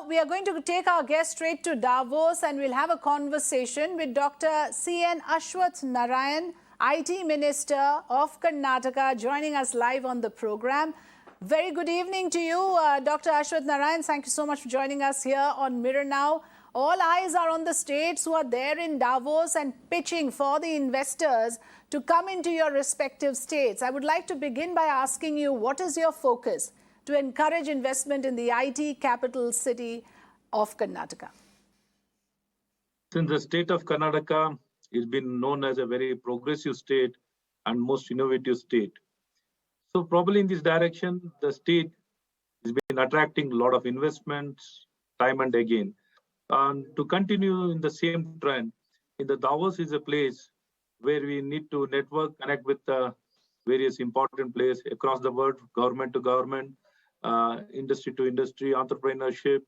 we are going to take our guest straight to Davos and we'll have a conversation with Dr. C.N. Aswathnarayan, IT Minister of Karnataka, joining us live on the program. Very good evening to you, Dr. Aswathnarayan. Thank you so much for joining us here on Mirror Now. All eyes are on the states who are there in Davos and pitching for the investors to come into your respective states. I would like to begin by asking you, what is your focus to encourage investment in the IT capital city of Karnataka? Since the state of Karnataka has been known as a very progressive state and most innovative state. So probably in this direction, the state has been attracting a lot of investments time and again. And to continue in the same trend, in the Davos is a place where we need to network, connect with various important players across the world, government to government, industry to industry, entrepreneurship,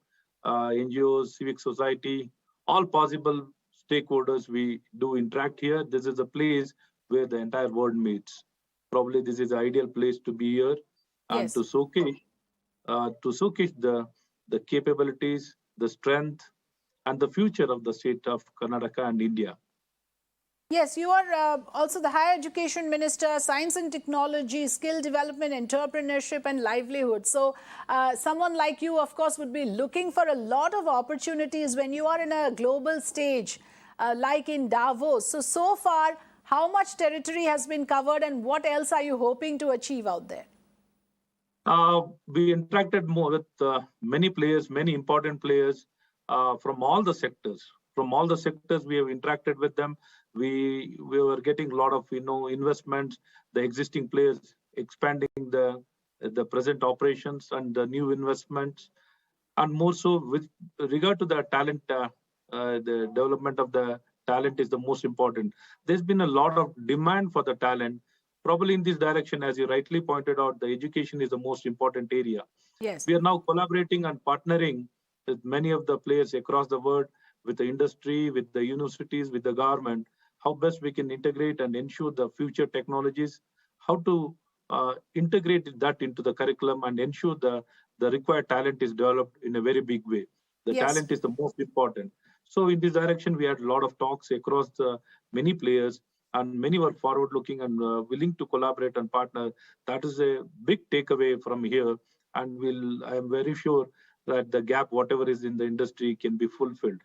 NGOs, civic society, all possible stakeholders we do interact here. This is a place where the entire world meets. Probably this is the ideal place to be here and Yes. to showcase the capabilities, the strength, and the future of the state of Karnataka and India. Yes, you are also the Higher Education Minister, Science and Technology, Skill Development, Entrepreneurship and Livelihood. So someone like you, of course, would be looking for a lot of opportunities when you are in a global stage, like in Davos. So far, how much territory has been covered and what else are you hoping to achieve out there? We interacted more with many players, many important players from all the sectors. From all the sectors, we have interacted with them. We were getting a lot of investments, the existing players expanding the present operations and the new investments, and more so with regard to the talent, the development of the talent is the most important. There's been a lot of demand for the talent. Probably in this direction, as you rightly pointed out, the education is the most important area. Yes. We are now collaborating and partnering with many of the players across the world, with the industry, with the universities, with the government, how best we can integrate and ensure the future technologies, how to integrate that into the curriculum and ensure the required talent is developed in a very big way. The Yes. talent is the most important. So in this direction, we had a lot of talks across the many players, and many were forward-looking and willing to collaborate and partner. That is a big takeaway from here, and I am very sure that the gap, whatever is in the industry, can be fulfilled.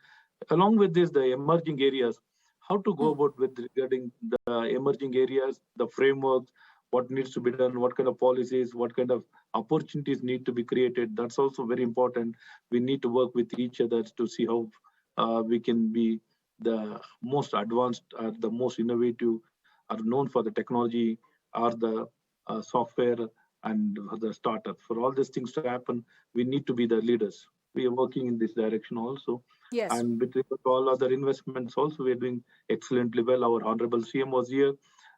Along with this, the emerging areas, how to go about with regarding the emerging areas, the frameworks, what needs to be done, what kind of policies, what kind of opportunities need to be created. That's also very important. We need to work with each other to see how we can be the most advanced, the most innovative, are known for the technology, or the software and the startup. For all these things to happen, we need to be the leaders. We are working in this direction also. Yes. And with regard to all other investments also, we are doing excellently well. Our Honorable CM was here,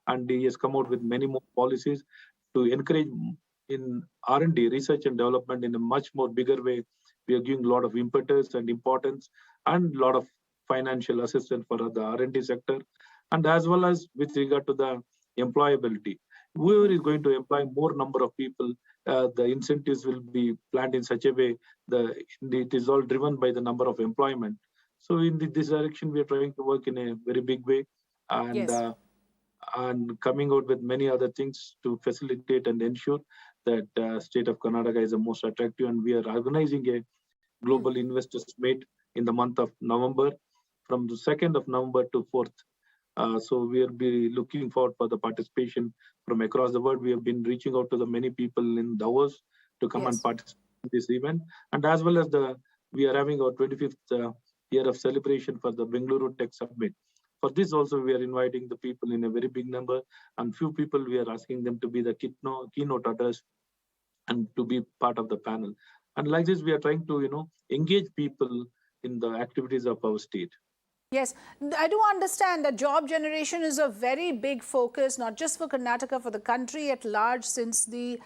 and he has come out with many more policies to encourage in R&D, research and development, in a much more bigger way. We are giving a lot of impetus and importance and a lot of financial assistance for the R&D sector, and as well as with regard to the employability. Whoever is going to employ more number of people, the incentives will be planned in such a way that it is all driven by the number of employment. So in this direction, we are trying to work in a very big way, and Yes. and coming out with many other things to facilitate and ensure that state of Karnataka is the most attractive. And we are organizing a global investors meet in the month of November, from the 2nd of November to 4th. So we'll be looking forward for the participation from across the world. We have been reaching out to the many people in Davos to come and participate in this event. And as well as we are having our 25th year of celebration for the Bengaluru Tech Summit. For this also, we are inviting the people in a very big number, and few people we are asking them to be the keynote utters and to be part of the panel. And like this, we are trying to engage people in the activities of our state. Yes, I do understand that job generation is a very big focus, not just for Karnataka, for the country at large, since the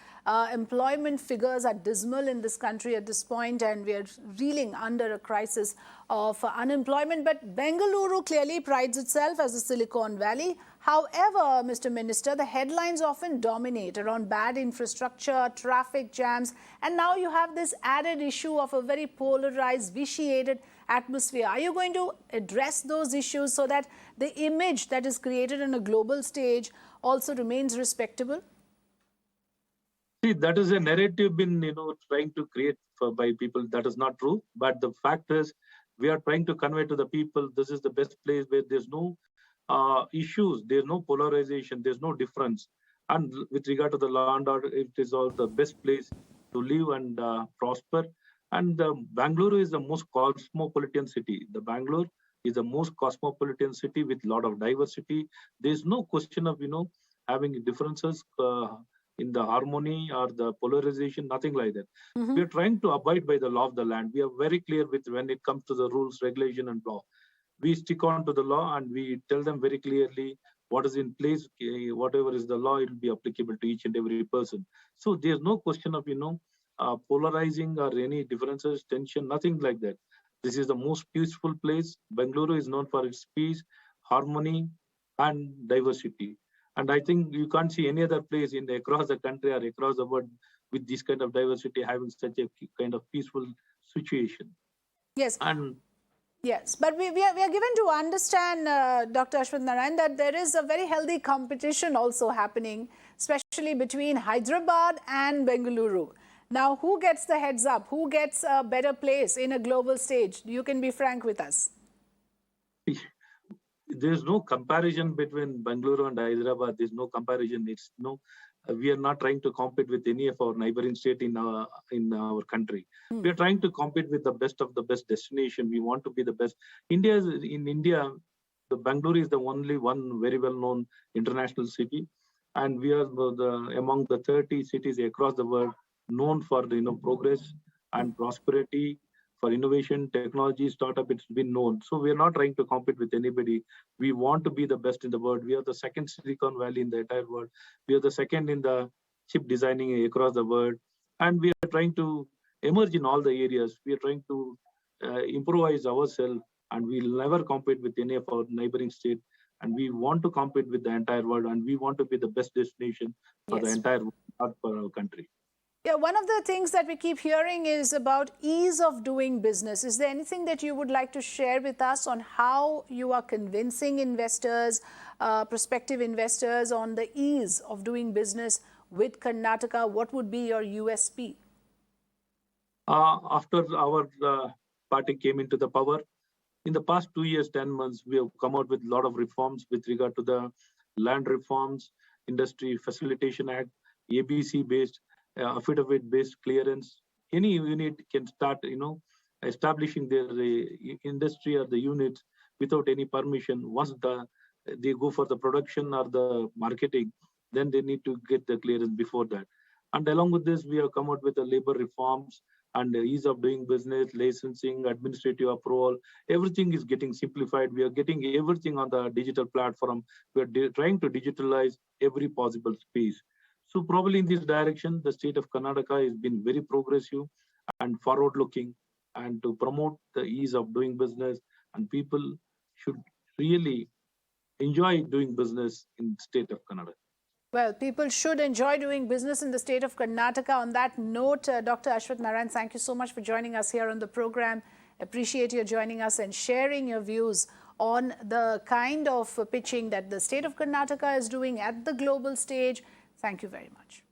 employment figures are dismal in this country at this point, and we are reeling under a crisis of unemployment. But Bengaluru clearly prides itself as a Silicon Valley. However, Mr. Minister, the headlines often dominate around bad infrastructure, traffic jams, and now you have this added issue of a very polarized, vitiated atmosphere. Are you going to address those issues so that the image that is created on a global stage also remains respectable? See, that is a narrative been trying to create by people. That is not true. But the fact is, we are trying to convey to the people this is the best place where there's no issues, there's no polarization, there's no difference. And with regard to the law and order, it is all the best place to live and prosper. And Bangalore is the most cosmopolitan city. The Bangalore is the most cosmopolitan city with a lot of diversity. There's no question of having differences in the harmony or the polarization, nothing like that. We are trying to abide by the law of the land. We are very clear with when it comes to the rules, regulation, and law. We stick on to the law and we tell them very clearly what is in place. Whatever is the law, it will be applicable to each and every person. So there's no question of polarizing or any differences, tension, nothing like that. This is the most peaceful place. Bengaluru is known for its peace, harmony, and diversity. And I think you can't see any other place across the country or across the world with this kind of diversity having such a kind of peaceful situation. Yes. And yes, but we are given to understand, Dr. Aswathnarayan, that there is a very healthy competition also happening, especially between Hyderabad and Bengaluru. Now, who gets the heads up? Who gets a better place in a global stage? You can be frank with us. There's no comparison between Bengaluru and Hyderabad. There's no comparison. It's we are not trying to compete with any of our neighboring state in our country. We are trying to compete with the best of the best destination. We want to be the best. In India, the Bengaluru is the only one very well-known international city, and we are among the 30 cities across the world known for progress and prosperity. For innovation, technology, startup, it's been known. So we're not trying to compete with anybody. We want to be the best in the world. We are the second Silicon Valley in the entire world. We are the second in the chip designing across the world. And we are trying to emerge in all the areas. We are trying to improvise ourselves, and we'll never compete with any of our neighboring states. And we want to compete with the entire world, and we want to be the best destination for the entire world, not for our country. Yeah, one of the things that we keep hearing is about ease of doing business. Is there anything that you would like to share with us on how you are convincing investors, prospective investors, on the ease of doing business with Karnataka? What would be your USP? After our party came into the power, in the past 2 years, 10 months, we have come out with a lot of reforms with regard to the land reforms, Industry Facilitation Act, ABC-based, affidavit-based clearance. Any unit can start, establishing their industry or the units without any permission. Once they go for the production or the marketing, then they need to get the clearance before that. And along with this, we have come out with the labor reforms and the ease of doing business, licensing, administrative approval. Everything is getting simplified. We are getting everything on the digital platform. We are trying to digitalize every possible space. So probably in this direction, the state of Karnataka has been very progressive and forward-looking, and to promote the ease of doing business, and people should really enjoy doing business in the state of Karnataka. Well, people should enjoy doing business in the state of Karnataka. On that note, Dr. Aswathnarayan, thank you so much for joining us here on the program. Appreciate you joining us and sharing your views on the kind of pitching that the state of Karnataka is doing at the global stage. Thank you very much.